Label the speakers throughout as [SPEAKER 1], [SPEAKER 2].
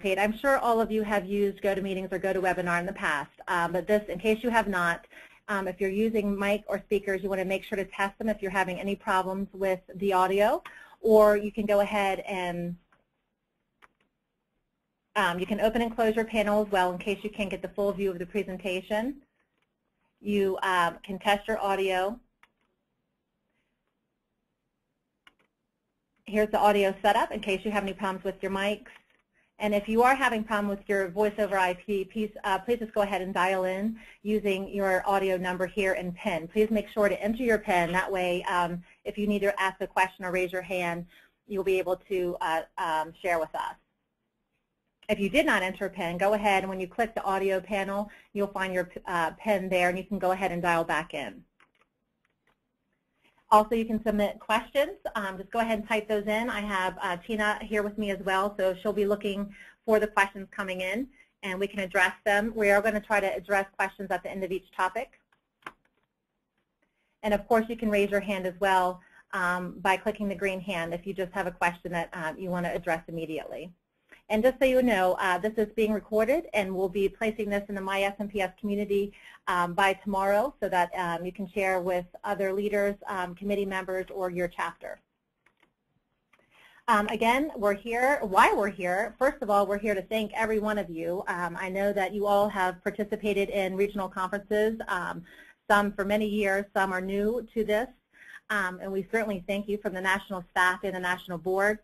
[SPEAKER 1] I'm sure all of you have used GoToMeetings or GoToWebinar in the past, but this, in case you have not, if you're using mic or speakers, you want to make sure to test them if you're having any problems with the audio, or you can go ahead and you can open and close your panel as well in case you can't get the full view of the presentation. You can test your audio. Here's the audio setup in case you have any problems with your mics. And if you are having problems with your voice over IP, please just go ahead and dial in using your audio number here and PIN. Please make sure to enter your PIN. That way, if you need to ask a question or raise your hand, you'll be able to share with us. If you did not enter a PIN, go ahead and when you click the audio panel, you'll find your PIN there, and you can go ahead and dial back in. Also, you can submit questions. Just go ahead and type those in. I have Tina here with me as well, so she'll be looking for the questions coming in, and we can address them. We are going to try to address questions at the end of each topic. And of course, you can raise your hand as well by clicking the green hand if you just have a question that you want to address immediately. And just so you know, this is being recorded, and we'll be placing this in the My SMPS community by tomorrow so that you can share with other leaders, committee members, or your chapter. Again, we're here. Why we're here? First of all, we're here to thank every one of you. I know that you all have participated in regional conferences, some for many years, some are new to this. And we certainly thank you from the national staff and the national board.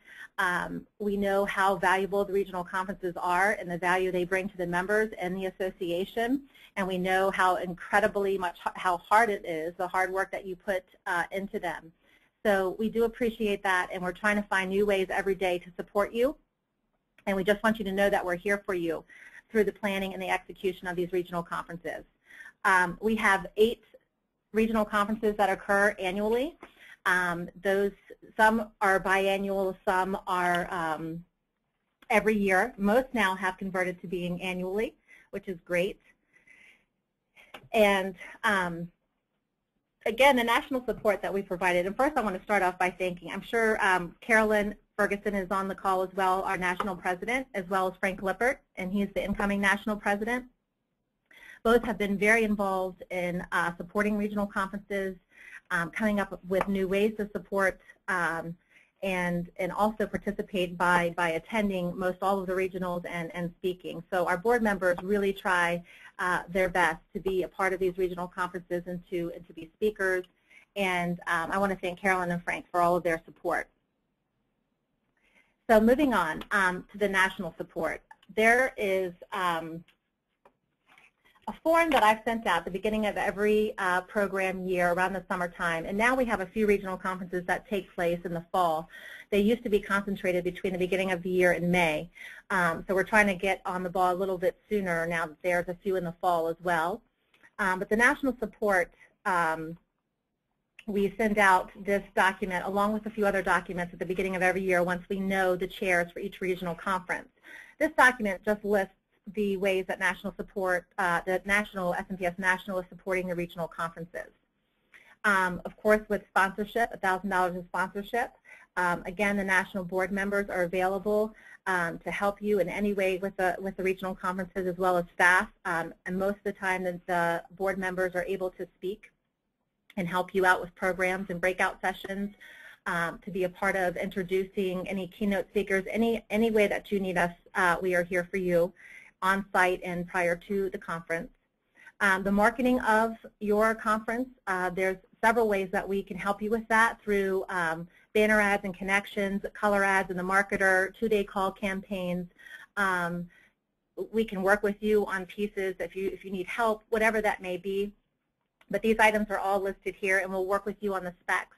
[SPEAKER 1] We know how valuable the regional conferences are and the value they bring to the members and the association. And we know how incredibly much, how hard it is, the hard work that you put into them. So we do appreciate that, and we're trying to find new ways every day to support you. And we just want you to know that we're here for you through the planning and the execution of these regional conferences. We have 8 regional conferences that occur annually. Some are biannual, some are every year. Most now have converted to being annually, which is great. And again, the national support that we provided. And first I want to start off by thanking, I'm sure Carolyn Ferguson is on the call as well, our national president, as well as Frank Lippert, and he's the incoming national president. Both have been very involved in supporting regional conferences, coming up with new ways to support, and also participate by attending most all of the regionals and speaking. So our board members really try their best to be a part of these regional conferences and to be speakers. And I want to thank Carolyn and Frank for all of their support. So moving on to the national support. There is a form that I've sent out at the beginning of every program year around the summertime, and now we have a few regional conferences that take place in the fall. They used to be concentrated between the beginning of the year and May, so we're trying to get on the ball a little bit sooner now that there's a few in the fall as well. But the national support, we send out this document along with a few other documents at the beginning of every year once we know the chairs for each regional conference. This document just lists the ways that national support, that SMPS National is supporting the regional conferences. Of course, with sponsorship, $1,000 in sponsorship. Again, the national board members are available to help you in any way with the regional conferences, as well as staff. And most of the time, the board members are able to speak and help you out with programs and breakout sessions, to be a part of introducing any keynote speakers, any way that you need us. We are here for you on site and prior to the conference. The marketing of your conference, there's several ways that we can help you with that through banner ads and connections, color ads in the marketer, 2-day call campaigns. We can work with you on pieces if you need help, whatever that may be. But these items are all listed here, and we'll work with you on the specs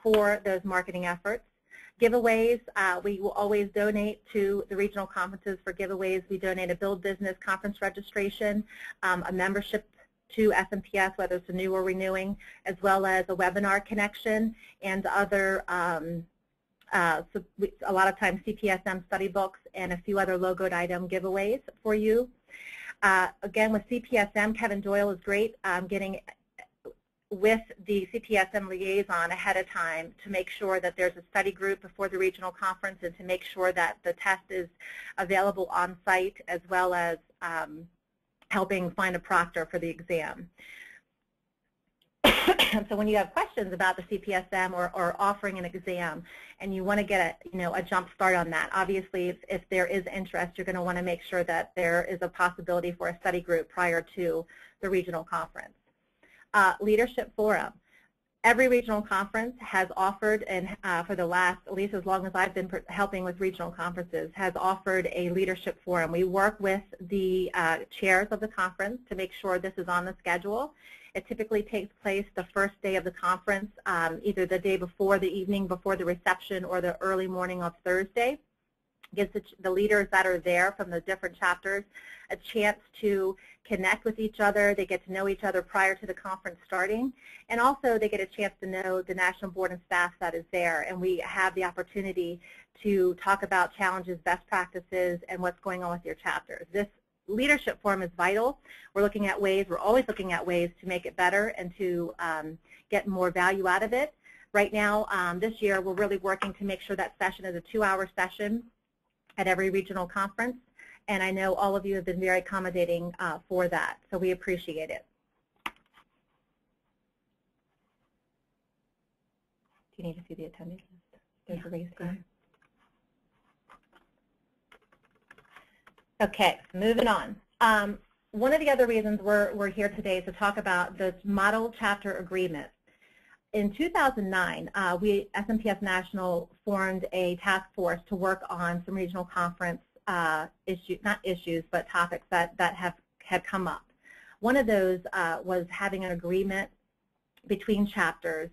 [SPEAKER 1] for those marketing efforts. Giveaways, we will always donate to the regional conferences for giveaways. We donate a Build Business conference registration, a membership to SMPS, whether it's a new or renewing, as well as a webinar connection and other, so a lot of times CPSM study books and a few other logoed item giveaways for you. Again, with CPSM, Kevin Doyle is great, getting with the CPSM liaison ahead of time to make sure that there's a study group before the regional conference and to make sure that the test is available on site, as well as helping find a proctor for the exam. So when you have questions about the CPSM or offering an exam and you want to get a jump start on that, obviously if there is interest, you're going to want to make sure that there is a possibility for a study group prior to the regional conference. Leadership Forum. Every regional conference has offered, and for the last, at least as long as I've been helping with regional conferences, has offered a leadership forum. We work with the chairs of the conference to make sure this is on the schedule. It typically takes place the first day of the conference, either the day before, the evening before the reception, or the early morning of Thursday. Gives the leaders that are there from the different chapters a chance to connect with each other. They get to know each other prior to the conference starting, and also they get a chance to know the national board and staff that is there, and we have the opportunity to talk about challenges, best practices, and what's going on with your chapters. This leadership forum is vital. We're always looking at ways to make it better and to get more value out of it. Right now, this year, we're really working to make sure that session is a 2-hour session at every regional conference, and I know all of you have been very accommodating for that, so we appreciate it. Do you need to see the attendee list? There's a raised hand. Okay, moving on. One of the other reasons we're here today is to talk about the model chapter agreement. In 2009, we, SMPS National, formed a task force to work on some regional conference issues, not issues, but topics that had come up. One of those was having an agreement between chapters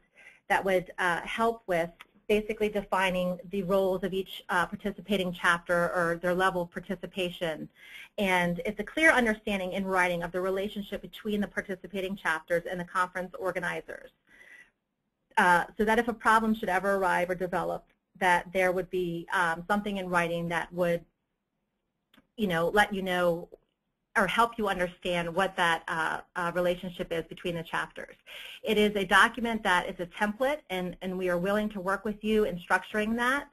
[SPEAKER 1] that would help with basically defining the roles of each participating chapter or their level of participation. And it's a clear understanding in writing of the relationship between the participating chapters and the conference organizers. So that if a problem should ever arrive or develop, that there would be something in writing that would, let you know or help you understand what that relationship is between the chapters. It is a document that is a template, and we are willing to work with you in structuring that.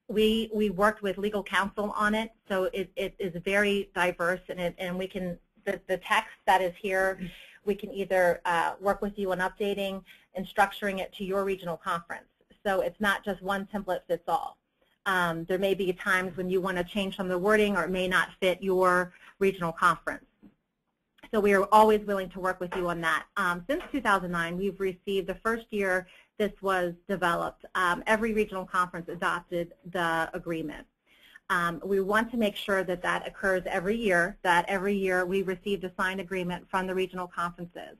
[SPEAKER 1] We worked with legal counsel on it, so it is very diverse, and we can, the text that is here, we can either work with you on updating and structuring it to your regional conference. So it's not just one template fits all. There may be times when you want to change some of the wording, or it may not fit your regional conference. So we are always willing to work with you on that. Since 2009, we've received, the first year this was developed, every regional conference adopted the agreement. We want to make sure that that occurs every year, that every year we received a signed agreement from the regional conferences.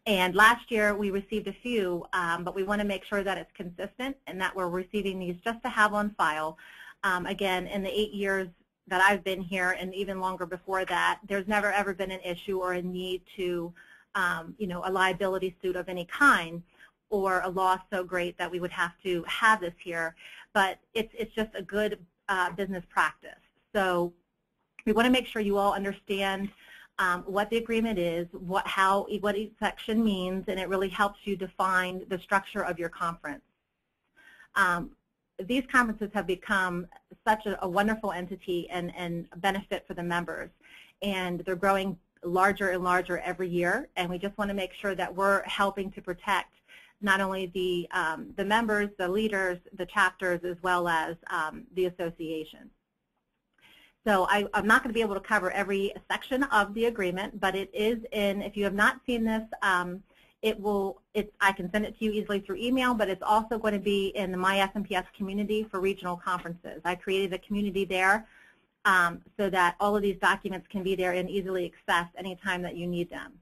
[SPEAKER 1] And last year we received a few, but we want to make sure that it's consistent and that we're receiving these just to have on file. Again, in the 8 years that I've been here, and even longer before that, there's never ever been an issue or a need to, a liability suit of any kind, or a loss so great that we would have to have this here. But it's just a good business practice. So we want to make sure you all understand what the agreement is, what each section means, and it really helps you define the structure of your conference. These conferences have become such a wonderful entity and a benefit for the members, and they're growing larger and larger every year, and we just want to make sure that we're helping to protect not only the members, the leaders, the chapters, as well as the association. So I'm not going to be able to cover every section of the agreement, but it is in, if you have not seen this, I can send it to you easily through email, but it's also going to be in the My SMPS community for regional conferences. I created a community there so that all of these documents can be there and easily accessed anytime that you need them.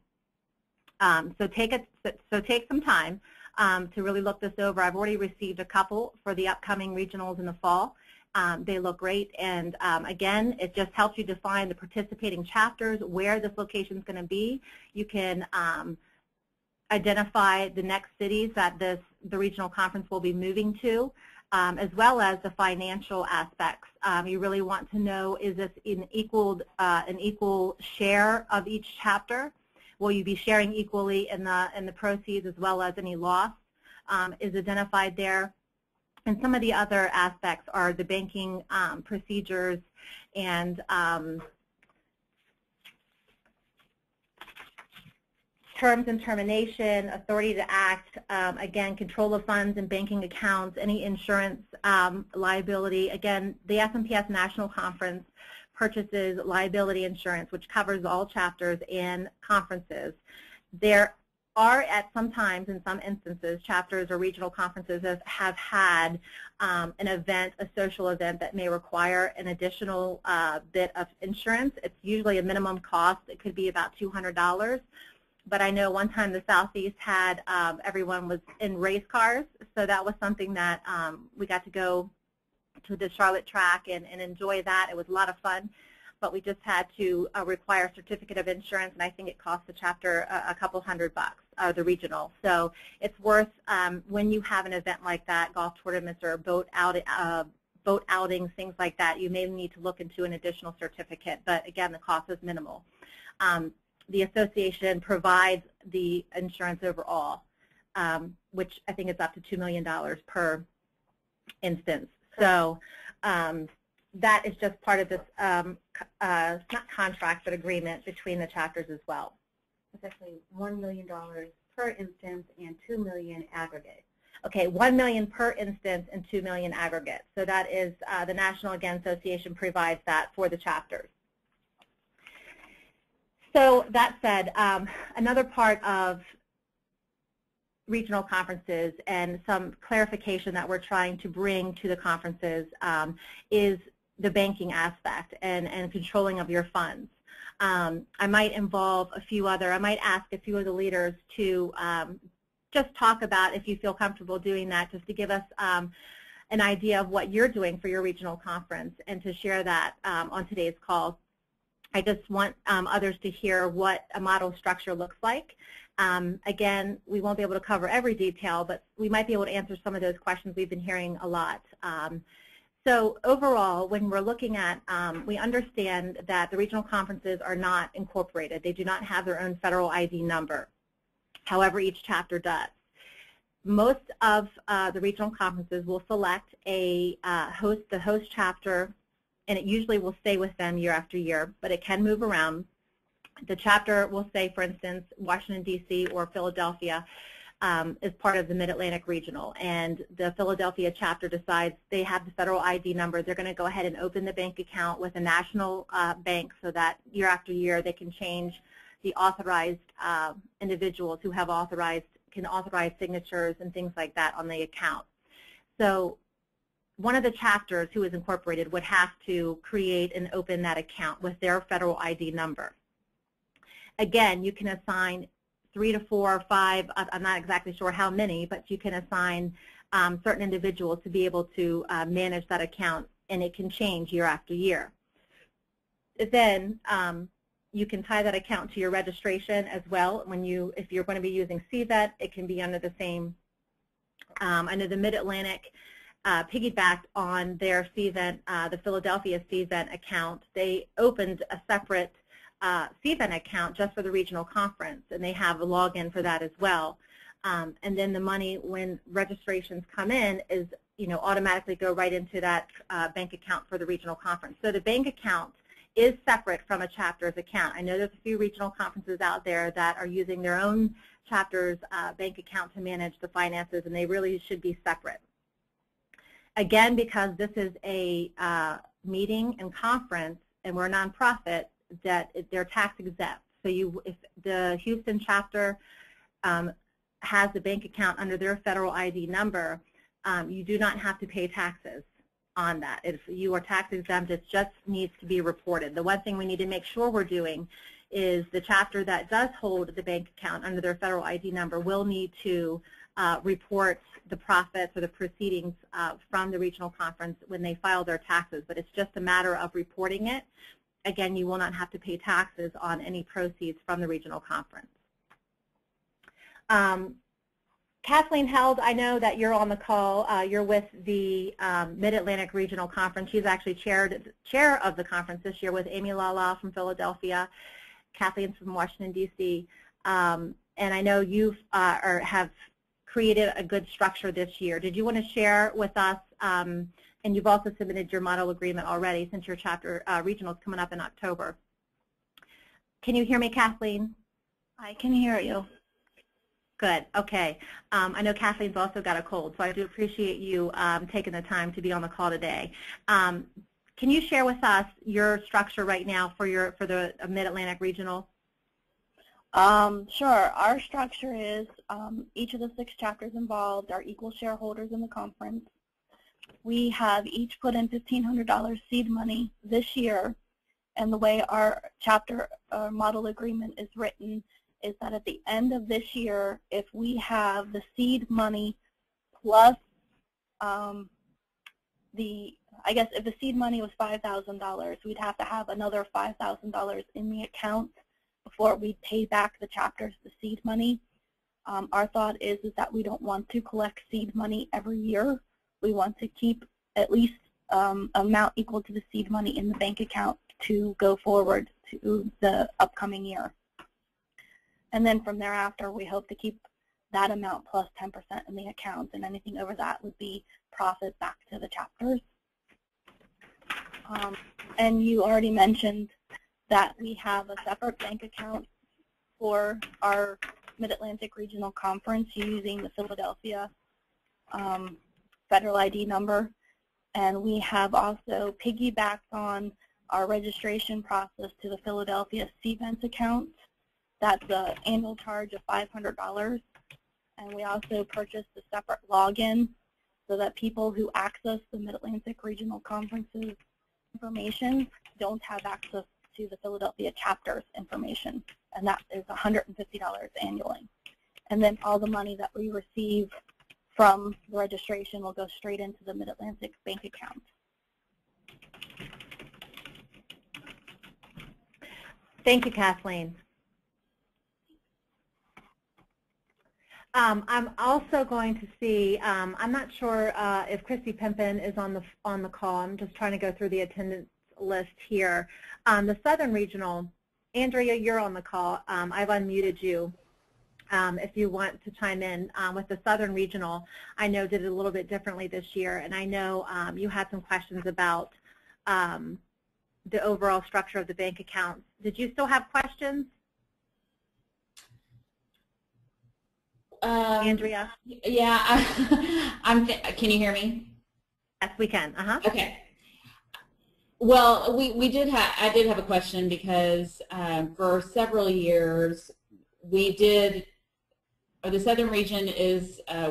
[SPEAKER 1] So take some time to really look this over. I've already received a couple for the upcoming regionals in the fall. They look great, and again, it just helps you define the participating chapters, where this location is going to be. You can identify the next cities that the regional conference will be moving to, as well as the financial aspects. You really want to know, is this an equal share of each chapter? will you be sharing equally in the proceeds as well as any loss is identified there. And some of the other aspects are the banking procedures and terms and termination, authority to act, again, control of funds and banking accounts, any insurance liability. Again, the SMPS National Conference purchases liability insurance, which covers all chapters and conferences. There are at some times, in some instances, chapters or regional conferences have had an event, a social event that may require an additional bit of insurance. It's usually a minimum cost. It could be about $200. But I know one time the Southeast had, everyone was in race cars, so that was something that we got to go to the Charlotte track and enjoy that. It was a lot of fun, but we just had to require a certificate of insurance, and I think it cost the chapter a couple $100, the regional. So it's worth, when you have an event like that, golf tournaments or boat outings, things like that, you may need to look into an additional certificate, but again, the cost is minimal. The association provides the insurance overall, which I think is up to $2 million per instance. So that is just part of this, not contract, but agreement between the chapters as well.
[SPEAKER 2] It's actually $1 million per instance and $2 million aggregate.
[SPEAKER 1] Okay, $1 million per instance and $2 million aggregate. So that is the National, again, Association provides that for the chapters. So that said, another part of regional conferences and some clarification that we're trying to bring to the conferences is the banking aspect and controlling of your funds. I might involve I might ask a few of the leaders to just talk about, if you feel comfortable doing that, just to give us an idea of what you're doing for your regional conference and to share that on today's call. I just want others to hear what a model structure looks like. Again, we won't be able to cover every detail, but we might be able to answer some of those questions we've been hearing a lot. So overall, when we're looking at, we understand that the regional conferences are not incorporated. They do not have their own federal ID number. However, each chapter does. Most of the regional conferences will select the host chapter, and it usually will stay with them year after year, but it can move around. The chapter will say, for instance, Washington, D.C. or Philadelphia is part of the Mid-Atlantic Regional, and the Philadelphia chapter decides they have the federal ID number. They're going to go ahead and open the bank account with a national bank so that year after year they can change the authorized individuals who have can authorize signatures and things like that on the account. So one of the chapters who is incorporated would have to create and open that account with their federal ID number. Again, you can assign 3 to 4 or 5, I'm not exactly sure how many, but you can assign certain individuals to be able to manage that account, and it can change year after year. Then you can tie that account to your registration as well. If you're going to be using CVET, it can be under the same, under the Mid-Atlantic, piggybacked on their CVET, the Philadelphia CVET account. They opened a separate CVET account just for the regional conference, and they have a login for that as well. And then the money, when registrations come in, is automatically go right into that bank account for the regional conference. So the bank account is separate from a chapter's account. I know there's a few regional conferences out there that are using their own chapter's bank account to manage the finances, and they really should be separate. Again, because this is a meeting and conference, and we're a nonprofit, that they're tax exempt. So if the Houston chapter has the bank account under their federal ID number, you do not have to pay taxes on that. If you are tax exempt, it just needs to be reported. The one thing we need to make sure we're doing is the chapter that does hold the bank account under their federal ID number will need to report the profits or the proceedings from the regional conference when they file their taxes, but it's just a matter of reporting it. Again, you will not have to pay taxes on any proceeds from the regional conference. Kathleen Held, I know that you're on the call. You're with the Mid-Atlantic Regional Conference. She's actually chair of the conference this year with Amy Lala from Philadelphia, Kathleen's from Washington, D.C. And I know you have created a good structure this year. Did you want to share with us, and you've also submitted your model agreement already since your chapter regional is coming up in October. Can you hear me, Kathleen?
[SPEAKER 3] I can hear you.
[SPEAKER 1] Good. Okay. I know Kathleen's also got a cold, so I do appreciate you taking the time to be on the call today. Can you share with us your structure right now for the Mid-Atlantic Regional?
[SPEAKER 3] Sure. Our structure is each of the 6 chapters involved are equal shareholders in the conference. We have each put in $1,500 seed money this year, and the way our chapter model agreement is written is that at the end of this year, if we have the seed money plus if the seed money was $5,000, we'd have to have another $5,000 in the account before we pay back the chapters the seed money. Our thought is that we don't want to collect seed money every year. We want to keep at least amount equal to the seed money in the bank account to go forward to the upcoming year. And then from thereafter, we hope to keep that amount plus 10% in the account, and anything over that would be profit back to the chapters. And you already mentioned that we have a separate bank account for our Mid-Atlantic Regional Conference using the Philadelphia Federal ID number. And we have also piggybacked on our registration process to the Philadelphia CVents account. That's an annual charge of $500. And we also purchased a separate login so that people who access the Mid-Atlantic Regional Conference's information don't have access to the Philadelphia chapter's information. And that is $150 annually. And then all the money that we receive from the registration will go straight into the Mid-Atlantic bank account.
[SPEAKER 1] Thank you, Kathleen. I'm also going to see, I'm not sure if Christy Pimpin is on the call. I'm just trying to go through the attendance list here. The Southern Regional, Andrea, you're on the call. I've unmuted you. If you want to chime in with the Southern Regional, I know did it a little bit differently this year, and I know you had some questions about the overall structure of the bank accounts. Did you still have questions? Andrea?
[SPEAKER 4] Yeah, can you hear me?
[SPEAKER 1] Yes, we can.
[SPEAKER 4] Okay. Well, I did have a question because for several years the Southern Region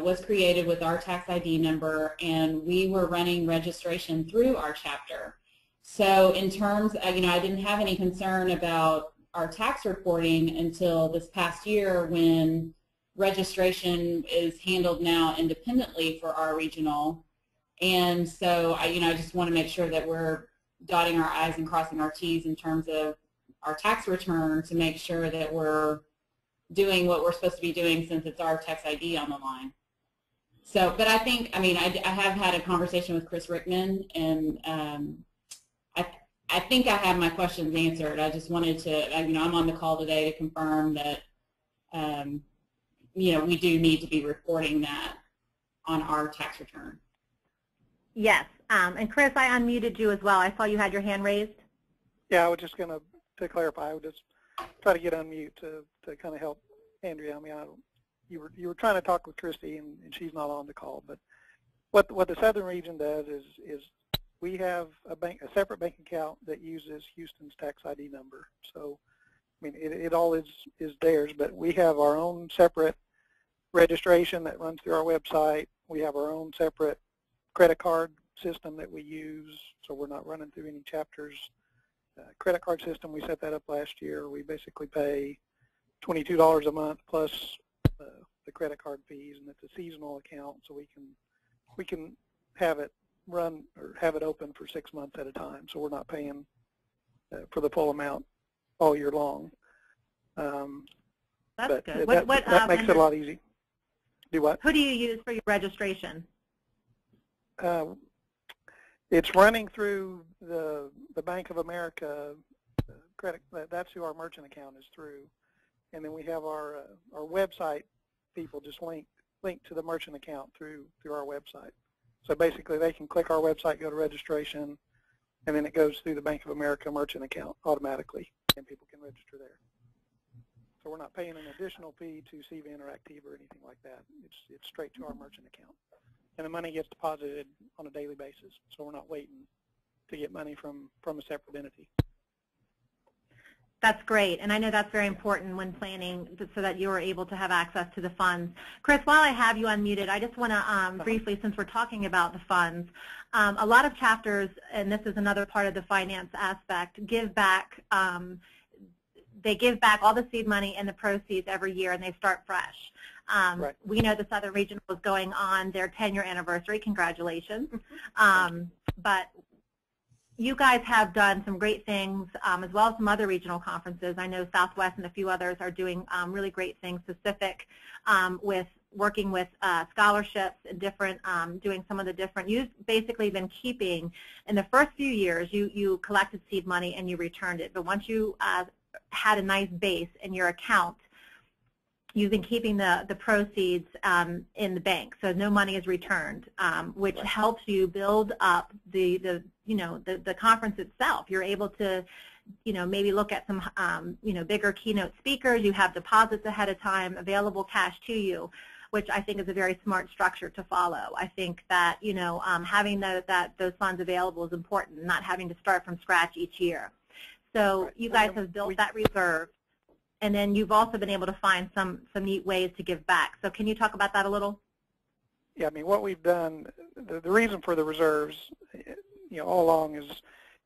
[SPEAKER 4] was created with our tax ID number, and we were running registration through our chapter. So in terms, I didn't have any concern about our tax reporting until this past year when registration is handled now independently for our regional. And so I just want to make sure that we're dotting our I's and crossing our T's in terms of our tax return to make sure that we're doing what we're supposed to be doing since it's our tax ID on the line. So, but I think, I have had a conversation with Chris Rickman, and I think I have my questions answered. I just wanted to, I'm on the call today to confirm that, we do need to be reporting that on our tax return.
[SPEAKER 1] Yes. And Chris, I unmuted you as well. I saw you had your hand raised.
[SPEAKER 5] Yeah, I was just going to clarify. I would just try to get unmute to kind of help Andrea. You were trying to talk with Christy, and she's not on the call. But what the Southern Region does is we have a separate bank account that uses Houston's tax ID number. So, it all is theirs, but we have our own separate registration that runs through our website. We have our own separate credit card system that we use, so we're not running through any chapters. Credit card system, we set that up last year. We basically pay $22 a month plus the credit card fees, and it's a seasonal account, so we can have it run or have it open for 6 months at a time, so we're not paying for the full amount all year long.
[SPEAKER 1] That's good.
[SPEAKER 5] That makes it a lot easy. Do what?
[SPEAKER 1] Who do you use for your registration?
[SPEAKER 5] It's running through the Bank of America credit. That's who our merchant account is through, and then we have our website people just link to the merchant account through our website. So basically, they can click our website, go to registration, and then it goes through the Bank of America merchant account automatically, and people can register there. So we're not paying an additional fee to CV Interactive or anything like that. It's straight to our merchant account. And the money gets deposited on a daily basis, so we're not waiting to get money from a separate entity.
[SPEAKER 1] That's great, and I know that's very important when planning so that you're able to have access to the funds. Chris, while I have you unmuted, I just want to briefly, since we're talking about the funds, a lot of chapters, and this is another part of the finance aspect, give back. They give back all the seed money and the proceeds every year, and they start fresh. Right. We know the Southern Regional is going on their 10-year anniversary. Congratulations. But you guys have done some great things, as well as some other regional conferences. I know Southwest and a few others are doing really great things specific with working with scholarships and different, doing some of the different. You've basically been keeping, in the first few years, you collected seed money and you returned it. But once you had a nice base in your account, you've been keeping the proceeds in the bank, so no money is returned, which helps you build up the conference itself. You're able to, maybe look at some, bigger keynote speakers. You have deposits ahead of time, available cash to you, which I think is a very smart structure to follow. I think that, having those funds available is important, not having to start from scratch each year. So you guys have built that reserve. And then you've also been able to find some neat ways to give back. So can you talk about that a little?
[SPEAKER 5] Yeah, I mean, what we've done, the reason for the reserves, all along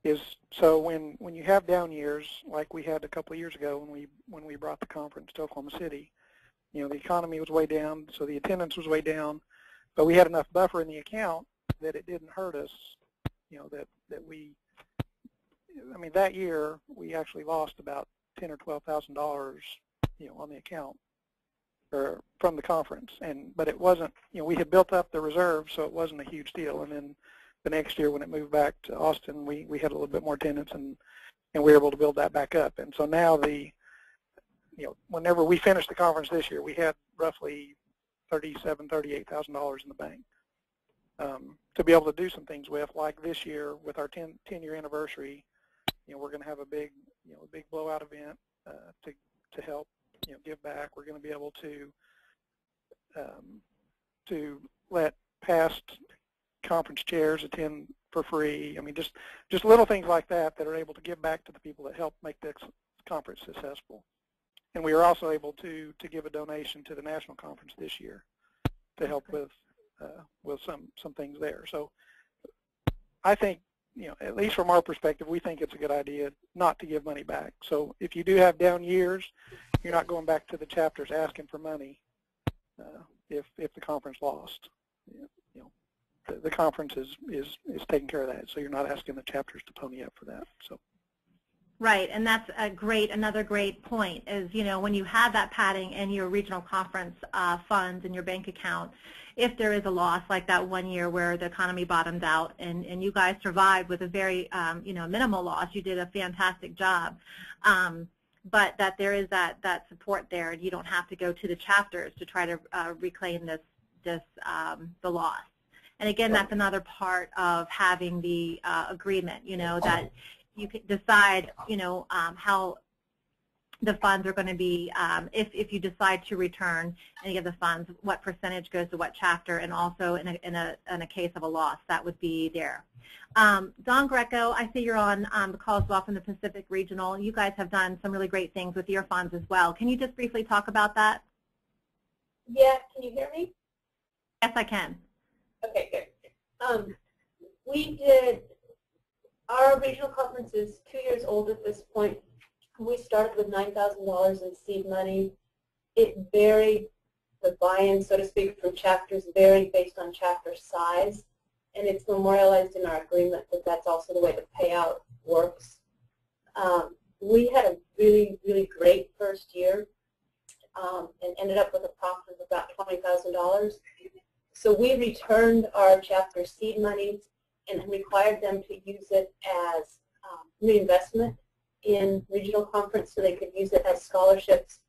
[SPEAKER 5] is so when you have down years, like we had a couple of years ago when we brought the conference to Oklahoma City, the economy was way down, so the attendance was way down, but we had enough buffer in the account that it didn't hurt us, that year we actually lost about $10,000 or $12,000, on the account or from the conference, but it wasn't, we had built up the reserve, so it wasn't a huge deal. And then the next year when it moved back to Austin, we had a little bit more attendance, and we were able to build that back up. And so now whenever we finished the conference this year, we had roughly $37,000, $38,000 in the bank to be able to do some things with, like this year with our 10-year anniversary. We're going to have a big blowout event to help, give back. We're going to be able to let past conference chairs attend for free. I mean, just little things like that are able to give back to the people that help make this conference successful. And we are also able to give a donation to the national conference this year to help with some things there. So I think, at least from our perspective, we think it's a good idea not to give money back. So if you do have down years, you're not going back to the chapters asking for money if the conference lost. The conference is taking care of that, so you're not asking the chapters to pony up for that. So.
[SPEAKER 1] Right, and that's another great point is, when you have that padding in your regional conference funds in your bank account, if there is a loss like that one year where the economy bottomed out and you guys survived with a very, minimal loss, you did a fantastic job, but that there is that support there, and you don't have to go to the chapters to try to reclaim the loss. And again, that's another part of having the agreement, that you can decide, how the funds are going to be, if you decide to return any of the funds, what percentage goes to what chapter, and also in a case of a loss, that would be there. Don Greco, I see you're on the call as well from the Pacific Regional. You guys have done some really great things with your funds as well. Can you just briefly talk about that?
[SPEAKER 6] Yeah, can you hear me?
[SPEAKER 1] Yes, I can.
[SPEAKER 6] Okay, good. We did, our regional conference is 2 years old at this point. We started with $9,000 in seed money. It varied, the buy-in, so to speak, from chapters varied based on chapter size, and it's memorialized in our agreement that that's also the way the payout works. We had a really, really great first year and ended up with a profit of about $20,000. So we returned our chapter seed money and required them to use it as reinvestment in regional conference, so they could use it as scholarships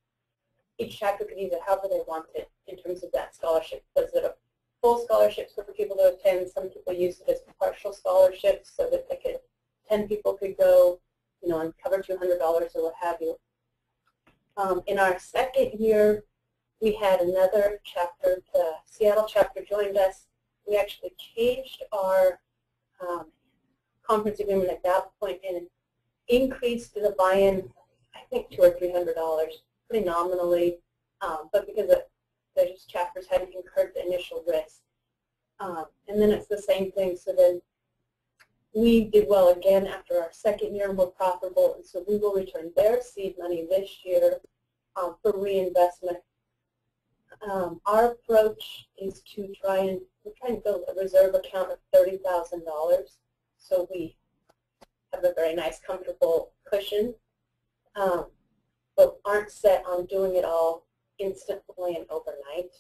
[SPEAKER 6] each chapter could use it however they want it in terms of that scholarship. Was it a full scholarship for people to attend? Some people used it as partial scholarships so that they could, 10 people could go, you know, and cover $200 or what have you. In our second year, we had another chapter. The Seattle chapter joined us. We actually changed our conference agreement at that point and increased the buy-in, I think, $200 or $300, pretty nominally, but because those chapters hadn't incurred the initial risk. And then it's the same thing. So then we did well again after our second year and we're profitable, and so we will return their seed money this year for reinvestment. Our approach is to we're trying to build a reserve account of $30,000, so we have a very nice, comfortable cushion, but aren't set on doing it all instantly and overnight.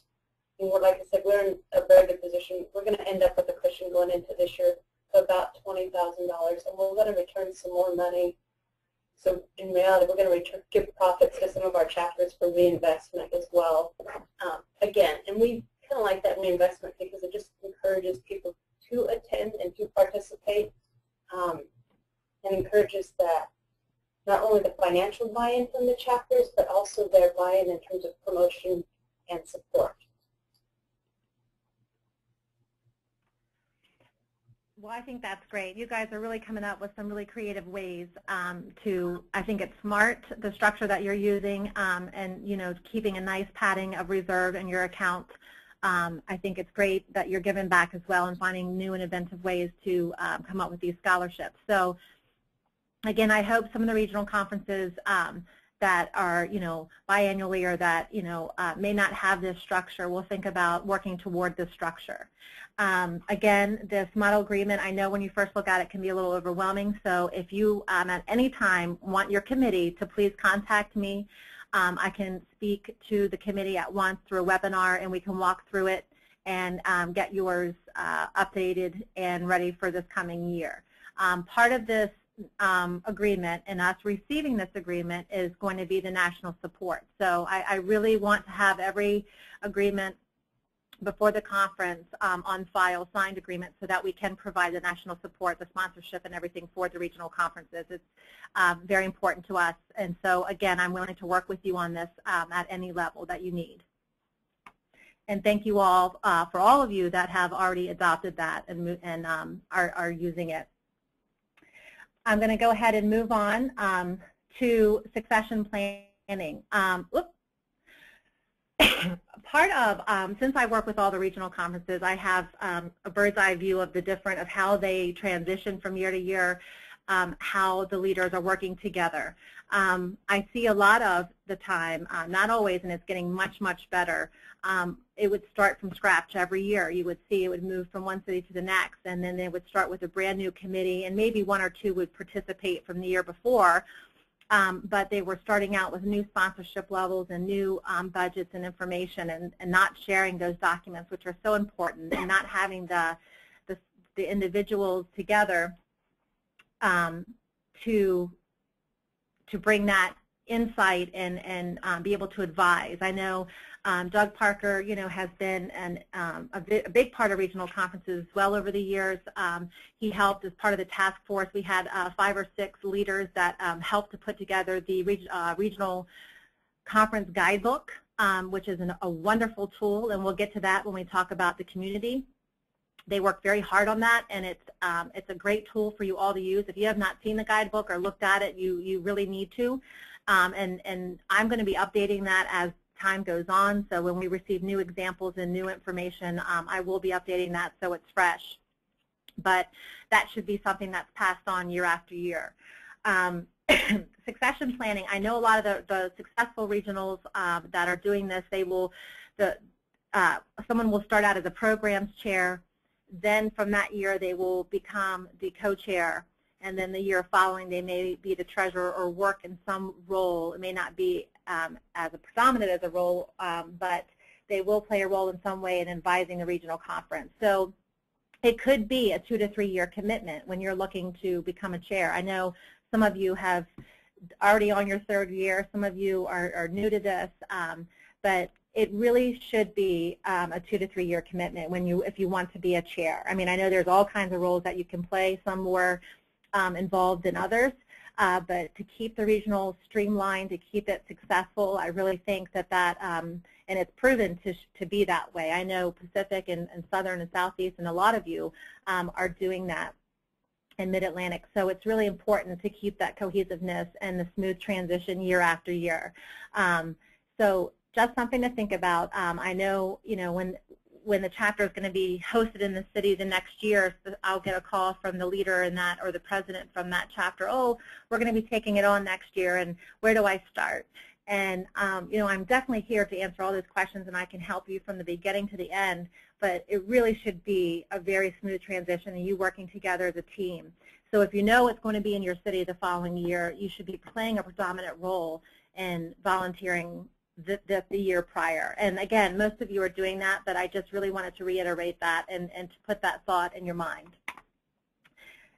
[SPEAKER 6] And we're, like I said, we're in a very good position. We're going to end up with a cushion going into this year of about $20,000, and we're going to return some more money. So in reality, we're going to give profits to some of our chapters for reinvestment as well. Again, and we kind of like that reinvestment because it just encourages people to attend and to participate, and encourages that not only the financial buy-in from the chapters, but also their buy-in in terms of promotion and support.
[SPEAKER 1] Well, I think that's great. You guys are really coming up with some really creative ways to, I think it's smart, the structure that you're using, and, you know, keeping a nice padding of reserve in your account. I think it's great that you're giving back as well and finding new and inventive ways to come up with these scholarships. So, again, I hope some of the regional conferences that are, you know, biannually or that, you know, may not have this structure will think about working toward this structure. Again, this model agreement, I know when you first look at it can be a little overwhelming, so if you at any time want your committee to please contact me, I can speak to the committee at once through a webinar and we can walk through it and get yours updated and ready for this coming year. Part of this agreement and us receiving this agreement is going to be the national support. So I really want to have every agreement before the conference on file, signed agreement, so that we can provide the national support, the sponsorship, and everything for the regional conferences. It's very important to us. And so, again, I'm willing to work with you on this at any level that you need. And thank you all for all of you that have already adopted that and are using it. I'm going to go ahead and move on to succession planning. Part of, since I work with all the regional conferences, I have a bird's eye view of the different, of how they transition from year to year, how the leaders are working together. I see a lot of the time, not always, and it's getting much, much better. It would start from scratch every year. You would see it would move from one city to the next, and then they would start with a brand new committee, and maybe one or two would participate from the year before. But they were starting out with new sponsorship levels and new budgets and information, and not sharing those documents, which are so important, and not having the individuals together to bring that insight and be able to advise. I know Doug Parker, you know, has been a big part of regional conferences well over the years. He helped as part of the task force. We had 5 or 6 leaders that helped to put together the regional conference guidebook, which is a wonderful tool, and we'll get to that when we talk about the community. They work very hard on that, and it's a great tool for you all to use. If you have not seen the guidebook or looked at it, you really need to. And I'm going to be updating that as time goes on. So when we receive new examples and new information, I will be updating that so it's fresh. But that should be something that's passed on year after year. Succession planning, I know a lot of the successful regionals that are doing this, they will, someone will start out as a programs chair, then from that year they will become the co-chair, and then the year following they may be the treasurer or work in some role. It may not be as a predominant as a role, but they will play a role in some way in advising the regional conference. So it could be a 2 to 3 year commitment when you're looking to become a chair. I know some of you have already on your third year. Some of you are new to this, but it really should be a 2 to 3 year commitment if you want to be a chair. I mean, I know there's all kinds of roles that you can play, some more involved than others, but to keep the regional streamlined, to keep it successful, I really think that and it's proven to be that way. I know Pacific and Southern and Southeast, and a lot of you are doing that in Mid-Atlantic. So it's really important to keep that cohesiveness and the smooth transition year after year. So just something to think about. I know, when the chapter is going to be hosted in the city the next year, I'll get a call from the leader in that or the president from that chapter. Oh, we're going to be taking it on next year, and where do I start? And I'm definitely here to answer all those questions, and I can help you from the beginning to the end. But it really should be a very smooth transition, and you working together as a team. So if you know it's going to be in your city the following year, you should be playing a predominant role in volunteering the year prior. And again, most of you are doing that, but I just really wanted to reiterate that and to put that thought in your mind.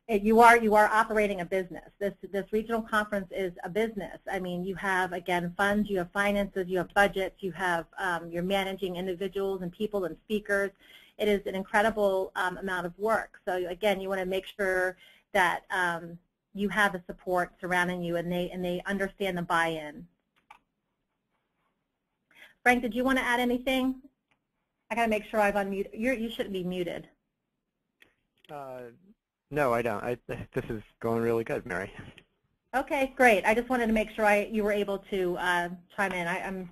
[SPEAKER 1] You are operating a business. This regional conference is a business. I mean, you have, again, funds, you have finances, you have budgets, you have, you're managing individuals and people and speakers. It is an incredible amount of work. So again, you want to make sure that you have the support surrounding you and they understand the buy-in. Frank, did you want to add anything? I got to make sure I've unmuted. You shouldn't be muted.
[SPEAKER 7] No, I don't. This is going really good, Mary.
[SPEAKER 1] Okay, great. I just wanted to make sure you were able to chime in.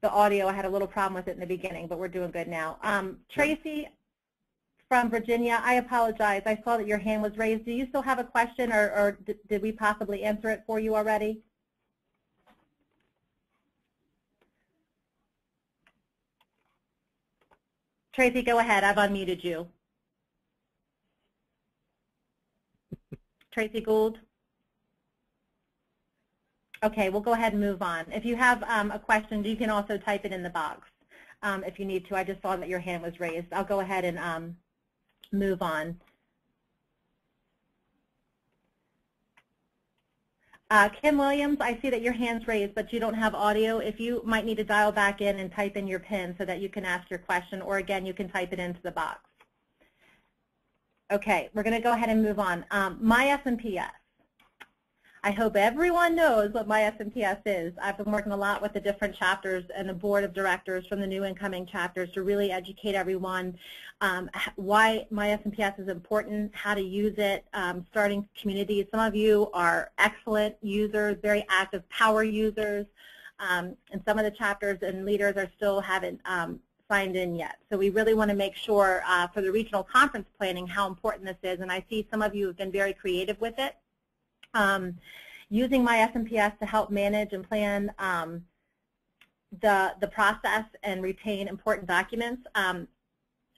[SPEAKER 1] The audio, I had a little problem with it in the beginning, but we're doing good now. Tracy from Virginia, I apologize. I saw that your hand was raised. Do you still have a question, or did we possibly answer it for you already? Tracy, go ahead. I've unmuted you. Tracy Gould? Okay, we'll go ahead and move on. If you have a question, you can also type it in the box if you need to. I just saw that your hand was raised. I'll go ahead and move on. Kim Williams, I see that your hand's raised, but you don't have audio. If you might need to dial back in and type in your PIN so that you can ask your question, or again, you can type it into the box. Okay, we're going to go ahead and move on. My SMPS. I hope everyone knows what My SMPS is. I've been working a lot with the different chapters and the board of directors from the new incoming chapters to really educate everyone why My SMPS is important, how to use it, starting communities. Some of you are excellent users, very active power users, and some of the chapters and leaders are still haven't signed in yet. So we really want to make sure for the regional conference planning how important this is, and I see some of you have been very creative with it. Using My SMPS to help manage and plan the process and retain important documents.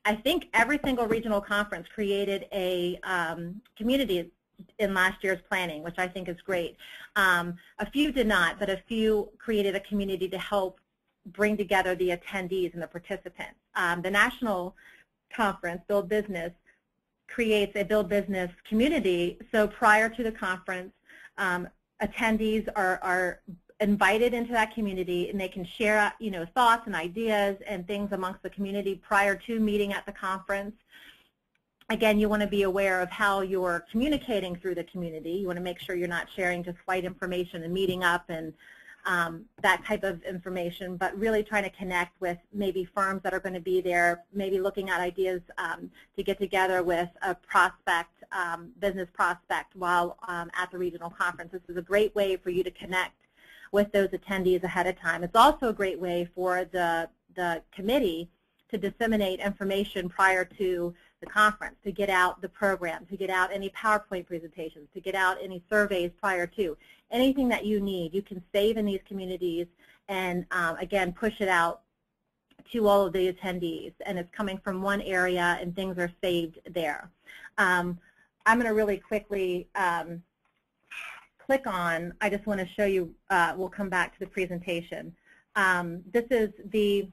[SPEAKER 1] I think every single regional conference created a community in last year's planning, which I think is great. A few did not, but a few created a community to help bring together the attendees and the participants. The national conference, Build Business, creates a Build Business community. So prior to the conference, attendees are invited into that community, and they can share, thoughts and ideas and things amongst the community prior to meeting at the conference. Again, you want to be aware of how you're communicating through the community. You want to make sure you're not sharing just flight information and meeting up and that type of information, but really trying to connect with maybe firms that are going to be there, maybe looking at ideas to get together with a prospect, business prospect while at the regional conference. This is a great way for you to connect with those attendees ahead of time. It's also a great way for the committee to disseminate information prior to the conference, to get out the program, to get out any PowerPoint presentations, to get out any surveys prior to. Anything that you need, you can save in these communities and, again, push it out to all of the attendees. And it's coming from one area, and things are saved there. I'm going to really quickly click on, I just want to show you, we'll come back to the presentation. This is the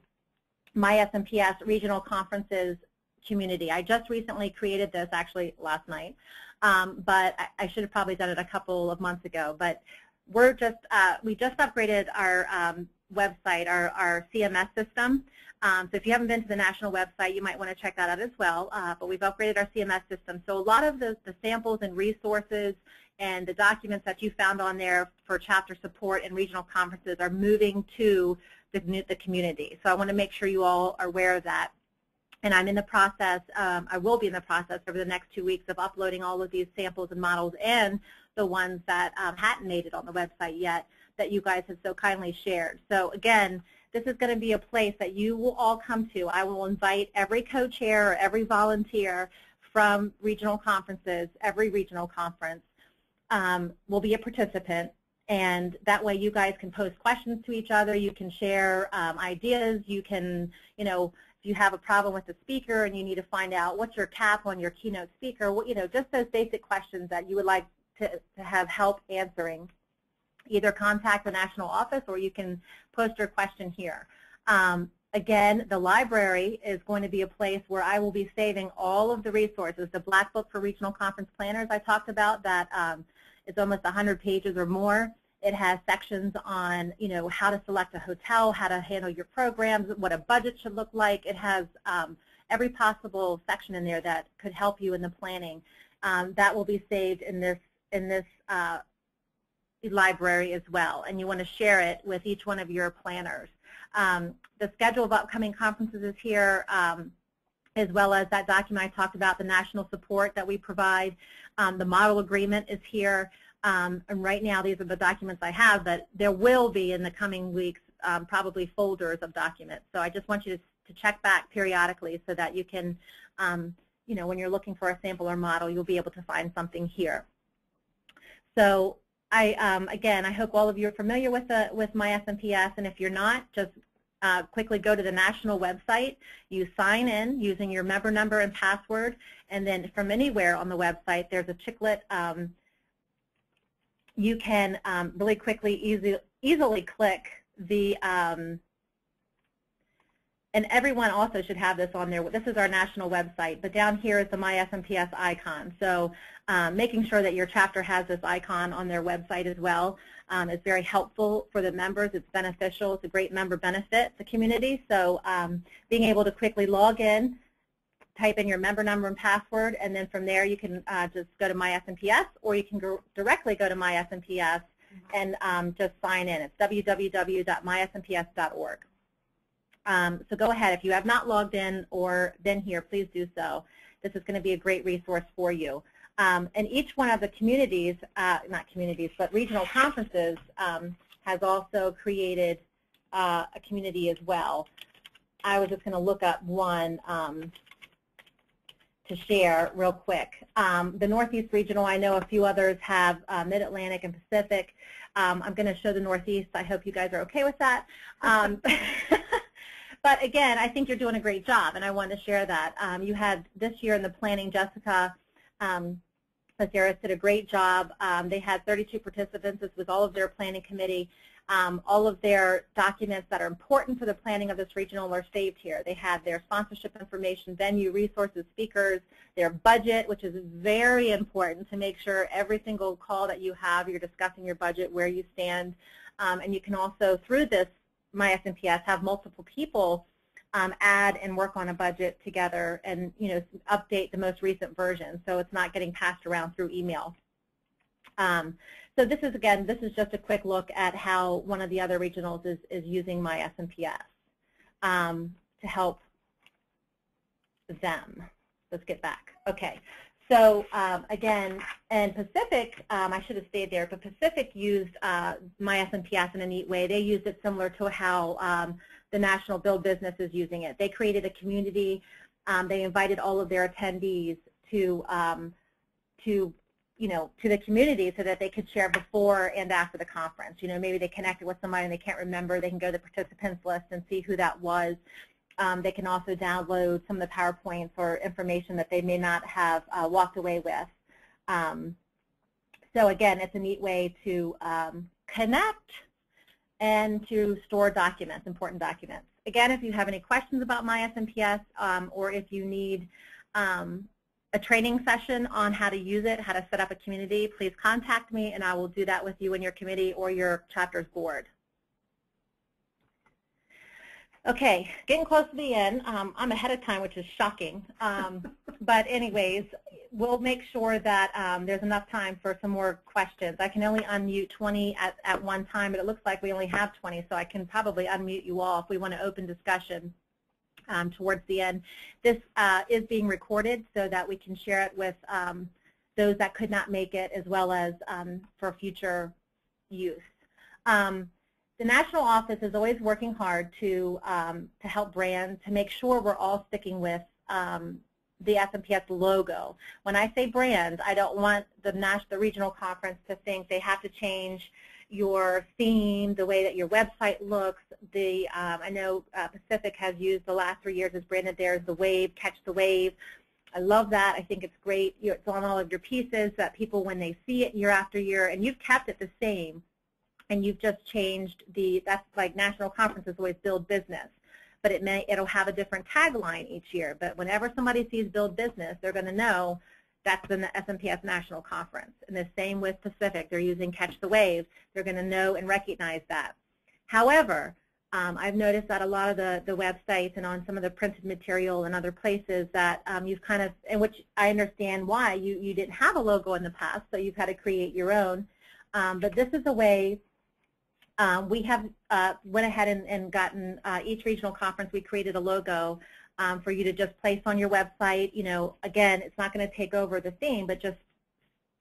[SPEAKER 1] My SMPS Regional Conferences community. I just recently created this, actually last night, but I should have probably done it a couple of months ago. But we just upgraded our website, our CMS system. So if you haven't been to the national website, you might want to check that out as well. But we've upgraded our CMS system. So a lot of the samples and resources and the documents that you found on there for chapter support and regional conferences are moving to the community. So I want to make sure you all are aware of that. And I'm in the process, I will be in the process over the next 2 weeks of uploading all of these samples and models and the ones that hadn't made it on the website yet that you guys have so kindly shared. So again, this is going to be a place that you will all come to. I will invite every co-chair or every volunteer from regional conferences, every regional conference will be a participant. And that way you guys can pose questions to each other. You can share ideas. You can, if you have a problem with the speaker and you need to find out what's your cap on your keynote speaker, just those basic questions that you would like to have help answering. Either contact the national office or you can post your question here. Again, the library is going to be a place where I will be saving all of the resources. The Black Book for Regional Conference Planners I talked about, that is almost 100 pages or more. It has sections on, how to select a hotel, how to handle your programs, what a budget should look like. It has every possible section in there that could help you in the planning. That will be saved in this library as well, and you want to share it with each one of your planners. The schedule of upcoming conferences is here, as well as that document I talked about, the national support that we provide. The model agreement is here, and right now these are the documents I have, but there will be in the coming weeks probably folders of documents. So I just want you to check back periodically so that you can, when you're looking for a sample or model, you'll be able to find something here. So again, I hope all of you are familiar with my SMPS, and if you're not, just quickly go to the national website. You sign in using your member number and password, and then from anywhere on the website, there's a chiclet. You can really quickly, easily click the, and everyone also should have this on there. This is our national website, but down here is the My SMPS icon. So making sure that your chapter has this icon on their website as well is very helpful for the members. It's beneficial. It's a great member benefit to the community. So being able to quickly log in, type in your member number and password, and then from there you can just go to My SMPS, or you can go directly go to My SMPS and just sign in. It's www.mysmps.org. So go ahead. If you have not logged in or been here, please do so. This is going to be a great resource for you. And each one of the communities, not communities, but regional conferences has also created a community as well. I was just going to look up one to share real quick. The Northeast Regional, I know a few others have Mid-Atlantic and Pacific. I'm going to show the Northeast. I hope you guys are okay with that. But again, I think you're doing a great job, and I wanted to share that. You had this year in the planning, Jessica Lazaris did a great job. They had 32 participants. This was all of their planning committee. All of their documents that are important for the planning of this regional are saved here. They had their sponsorship information, venue, resources, speakers, their budget, which is very important to make sure every single call that you have, you're discussing your budget, where you stand. And you can also, through this My SMPS, have multiple people add and work on a budget together and update the most recent version, so it's not getting passed around through email. So this is, again, this is just a quick look at how one of the other regionals is using My SMPS to help them. Let's get back. Okay. So again, and Pacific, I should have stayed there, but Pacific used My SMPS in a neat way. They used it similar to how the National Build Business is using it. They created a community. They invited all of their attendees to the community so that they could share before and after the conference. Maybe they connected with somebody and they can't remember. They can go to the participants list and see who that was. They can also download some of the PowerPoints or information that they may not have walked away with. So again, it's a neat way to connect and to store documents, important documents. Again, if you have any questions about My SMPS or if you need a training session on how to use it, how to set up a community, please contact me and I will do that with you and your committee or your chapter's board. Okay, getting close to the end. I'm ahead of time, which is shocking. But anyways, we'll make sure that there's enough time for some more questions. I can only unmute 20 at one time, but it looks like we only have 20, so I can probably unmute you all if we want to open discussion towards the end. This is being recorded so that we can share it with those that could not make it, as well as for future use. The national office is always working hard to help brands, to make sure we're all sticking with the SMPS logo. When I say brands, I don't want the regional conference to think they have to change your theme, the way that your website looks. I know Pacific has used the last 3 years as branded theirs, the wave, catch the wave. I love that. I think it's great. It's on all of your pieces that people, when they see it year after year, and you've kept it the same, and you've just changed that's like national conferences always build business, but it'll have a different tagline each year. But whenever somebody sees build business, they're going to know that's the SMPS National Conference. And the same with Pacific. They're using Catch the Wave. They're going to know and recognize that. However, I've noticed that a lot of the websites and on some of the printed material and other places that you've kind of, in which I understand why you didn't have a logo in the past, so you've had to create your own. But this is a way. We have went ahead and gotten each regional conference, we created a logo for you to just place on your website. You know, again, it's not going to take over the theme, but just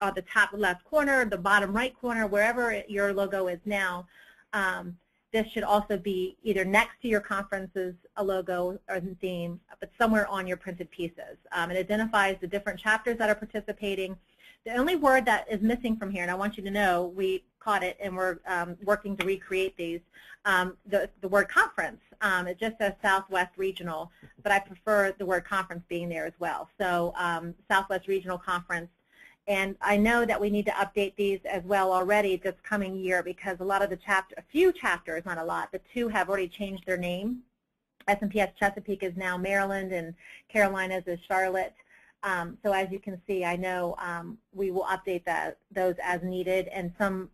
[SPEAKER 1] on the top left corner, the bottom right corner, wherever your logo is now, this should also be either next to your conference's logo or the theme, but somewhere on your printed pieces. It identifies the different chapters that are participating. The only word that is missing from here, and I want you to know, we caught it and we're working to recreate these, the word conference. It just says Southwest Regional, but I prefer the word conference being there as well. So Southwest Regional Conference. And I know that we need to update these as well already this coming year, because a lot of the a few chapters, not a lot, but 2 have already changed their name. SMPS Chesapeake is now Maryland and Carolinas is Charlotte. So as you can see, I know we will update those as needed, and some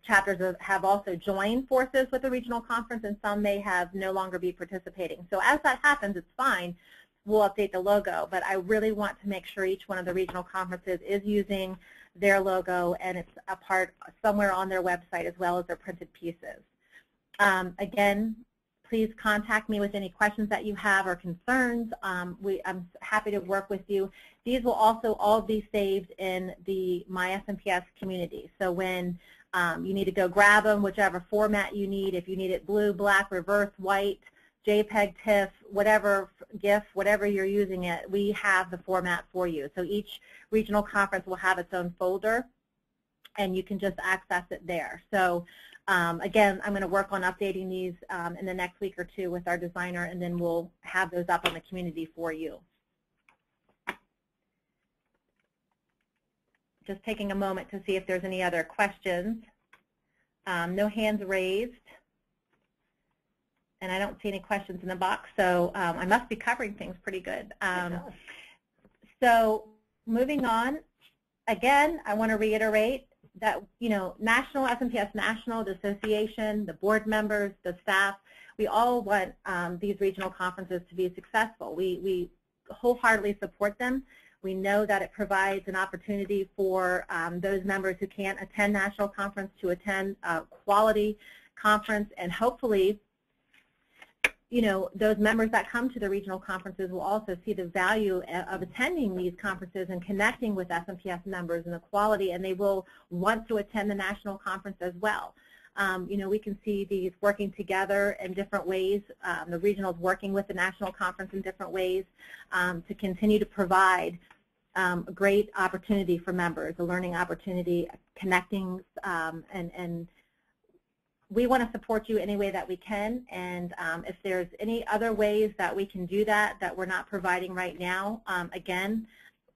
[SPEAKER 1] chapters have also joined forces with the regional conference, and some may have no longer be participating. So as that happens, it's fine. We'll update the logo, but I really want to make sure each one of the regional conferences is using their logo and it's a part somewhere on their website as well as their printed pieces. Again, please contact me with any questions that you have or concerns. I'm happy to work with you. These will also all be saved in the My SMPS community. So when you need to go grab them, whichever format you need, if you need it blue, black, reverse, white, JPEG, TIFF, whatever, GIF, whatever you're using it, we have the format for you. So each regional conference will have its own folder, and you can just access it there. So again, I'm going to work on updating these in the next week or 2 with our designer, and then we'll have those up on the community for you. Just taking a moment to see if there's any other questions. No hands raised. And I don't see any questions in the box, so I must be covering things pretty good. So moving on, again, I want to reiterate that, you know, National, SMPS National, the association, the board members, the staff, we all want these regional conferences to be successful. We wholeheartedly support them. We know that it provides an opportunity for those members who can't attend national conference to attend a quality conference, and hopefully, you know, those members that come to the regional conferences will also see the value of attending these conferences and connecting with SMPS members and the quality, and they will want to attend the national conference as well. You know, we can see these working together in different ways. The regionals working with the national conference in different ways to continue to provide a great opportunity for members, a learning opportunity, connecting, and we want to support you any way that we can, and if there's any other ways that we can do that we're not providing right now, again,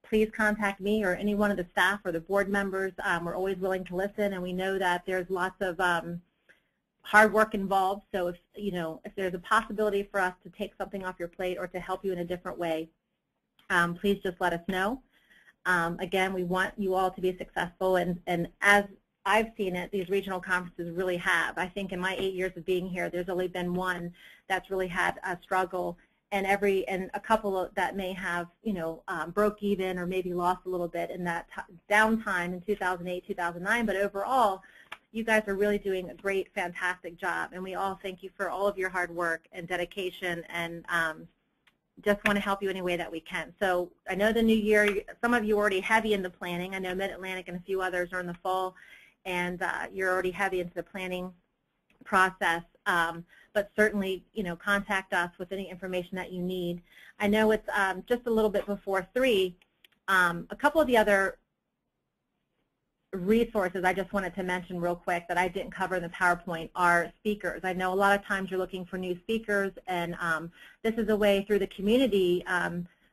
[SPEAKER 1] please contact me or any one of the staff or the board members. We're always willing to listen, and we know that there's lots of hard work involved, so if, you know, if there's a possibility for us to take something off your plate or to help you in a different way, please just let us know. Again, we want you all to be successful, and as I've seen it, these regional conferences really have. I think in my 8 years of being here, there's only been one that's really had a struggle, and a couple that may have, broke even or maybe lost a little bit in that downtime in 2008, 2009. But overall, you guys are really doing a great, fantastic job, and we all thank you for all of your hard work and dedication, and just want to help you any way that we can. So I know the new year, some of you are already heavy in the planning. I know Mid-Atlantic and a few others are in the fall, and you're already heavy into the planning process. But certainly, contact us with any information that you need. I know it's just a little bit before 3. A couple of the other resources I just wanted to mention real quick that I didn't cover in the PowerPoint are speakers. I know a lot of times you're looking for new speakers, and this is a way through the community,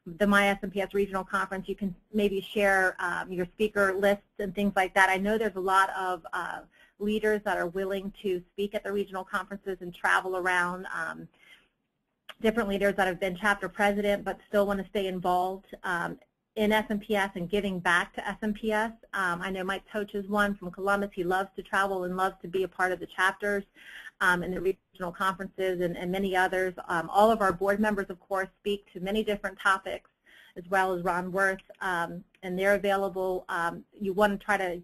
[SPEAKER 1] the My SMPS Regional Conference, you can maybe share your speaker lists and things like that. I know there's a lot of leaders that are willing to speak at the regional conferences and travel around, different leaders that have been chapter president but still want to stay involved in SMPS and giving back to SMPS. I know Mike Toach is one from Columbus. He loves to travel and loves to be a part of the chapters and the regional conferences, and many others. All of our board members, of course, speak to many different topics, as well as Ron Worth, and they're available. You want to try to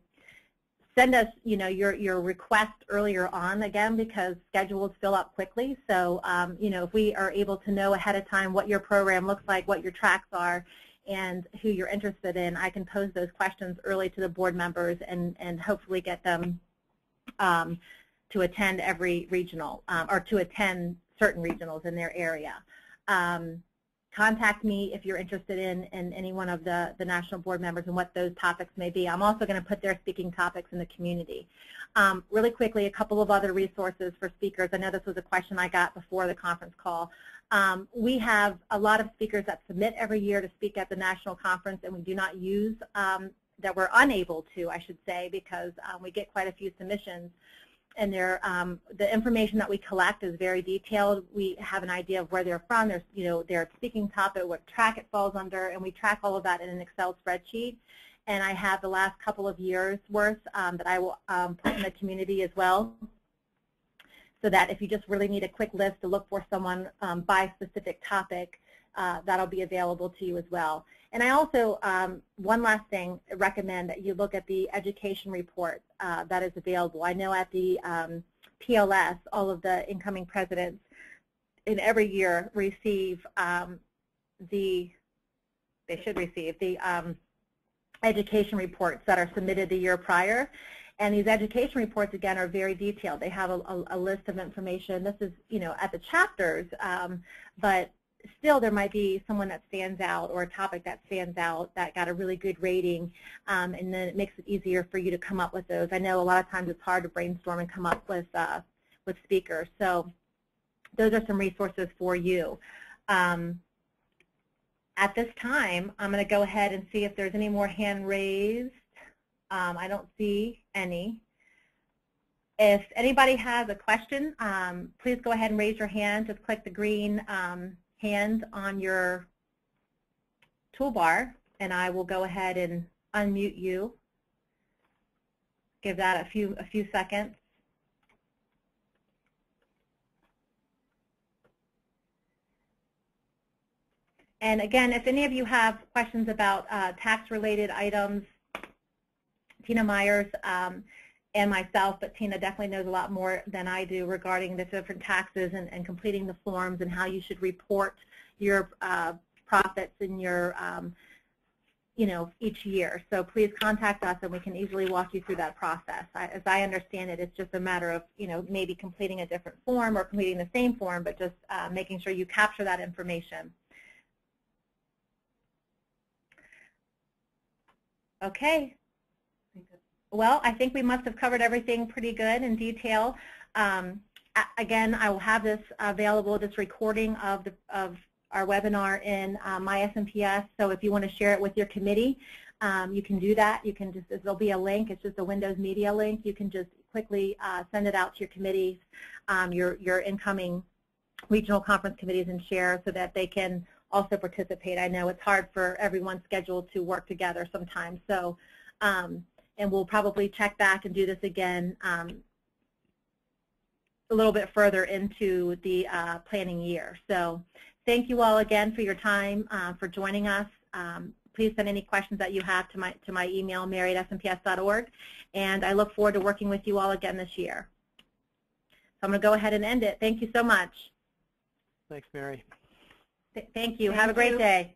[SPEAKER 1] send us, your request earlier on, again, because schedules fill up quickly. So, if we are able to know ahead of time what your program looks like, what your tracks are, and who you're interested in, I can pose those questions early to the board members and hopefully get them to attend every regional or to attend certain regionals in their area. Contact me if you're interested in any one of the national board members and what those topics may be. I'm also going to put their speaking topics in the community. Really quickly, a couple of other resources for speakers. I know this was a question I got before the conference call. We have a lot of speakers that submit every year to speak at the national conference, and we do not use, that we're unable to, I should say, because we get quite a few submissions. And the information that we collect is very detailed. We have an idea of where they're from, their speaking topic, what track it falls under, and we track all of that in an Excel spreadsheet. And I have the last couple of years' worth that I will put in the community as well, so that if you just really need a quick list to look for someone by specific topic, that'll be available to you as well. And I also, one last thing, recommend that you look at the education report that is available. I know at the PLS, all of the incoming presidents in every year receive they should receive the education reports that are submitted the year prior. And these education reports, again, are very detailed. They have a list of information. This is, at the chapters, but still there might be someone that stands out or a topic that stands out that got a really good rating, and then it makes it easier for you to come up with those. I know a lot of times it's hard to brainstorm and come up with speakers. So those are some resources for you. At this time, I'm going to go ahead and see if there's any more hand raised. I don't see any. If anybody has a question, please go ahead and raise your hand. Just click the green hand on your toolbar, and I will go ahead and unmute you. Give that a few seconds. And again, if any of you have questions about tax-related items, Tina Myers and myself, but Tina definitely knows a lot more than I do regarding the different taxes and completing the forms and how you should report your profits in your, each year. So please contact us and we can easily walk you through that process. As I understand it, it's just a matter of, maybe completing a different form or completing the same form, but just making sure you capture that information. Okay. Well, I think we must have covered everything pretty good in detail. Again, I will have this available, this recording of our webinar in My SMPS. So if you want to share it with your committee, you can do that. You can just, there'll be a link. It's just a Windows Media link. You can just quickly send it out to your committees, your incoming regional conference committees, and share so that they can also participate. I know it's hard for everyone's schedule to work together sometimes. So, and we'll probably check back and do this again a little bit further into the planning year. So thank you all again for your time, for joining us. Please send any questions that you have to my email, mary@smps.org, and I look forward to working with you all again this year. So I'm going to go ahead and end it. Thank you so much.
[SPEAKER 7] Thanks, Mary.
[SPEAKER 1] Thank you. Have a great day.